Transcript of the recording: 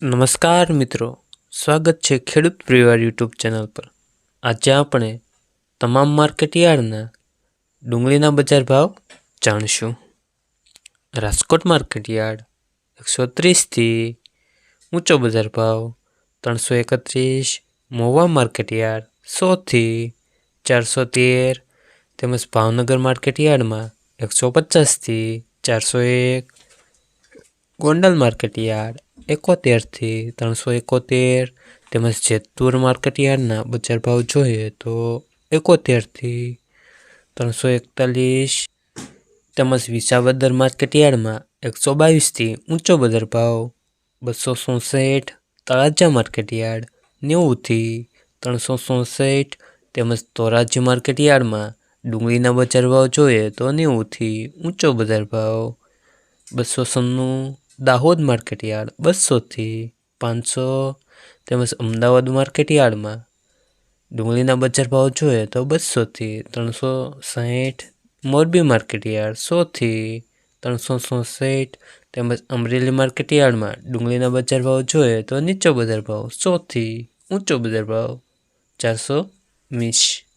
નમસ્કાર મિત્રો, સ્વાગત છે ખેડૂત પરિવાર યુટ્યુબ ચેનલ પર। આજે આપણે તમામ માર્કેટ યાર્ડના ડુંગળીના બજાર ભાવ જાણશું। રાજકોટ માર્કેટ યાર્ડ 130થી ઊંચો બજાર ભાવ 331। મહુવા માર્કેટ યાર્ડ 100થી 413 તેમજ ભાવનગર માર્કેટ યાર્ડમાં 150થી 401। ગોંડલ માર્કેટ યાર્ડ 71થી 371 તેમજ જેતપુર માર્કેટ યાર્ડના બજાર ભાવ જોઈએ તો 71થી 341 તેમજ વિસાવદર માર્કેટ યાર્ડમાં 122થી ઊંચો બજાર ભાવ 264। તળાજા માર્કેટ યાર્ડ 90થી 367 તેમજ ધોરાજી માર્કેટ યાર્ડમાં ડુંગળીના બજાર ભાવ જોઈએ તો 90થી ઊંચો બજાર ભાવ 296। દાહોદ માર્કેટ યાર્ડ 200થી 500 તેમજ અમદાવાદ માર્કેટ યાર્ડમાં ડુંગળીના બજાર ભાવ જોઈએ તો 200થી 360। મોરબી માર્કેટ યાર્ડ 100થી 367 તેમજ અમરેલી માર્કેટ યાર્ડમાં ડુંગળીના બજાર ભાવ જોઈએ તો નીચો બજાર ભાવ 100થી ઊંચો બજાર ભાવ 420।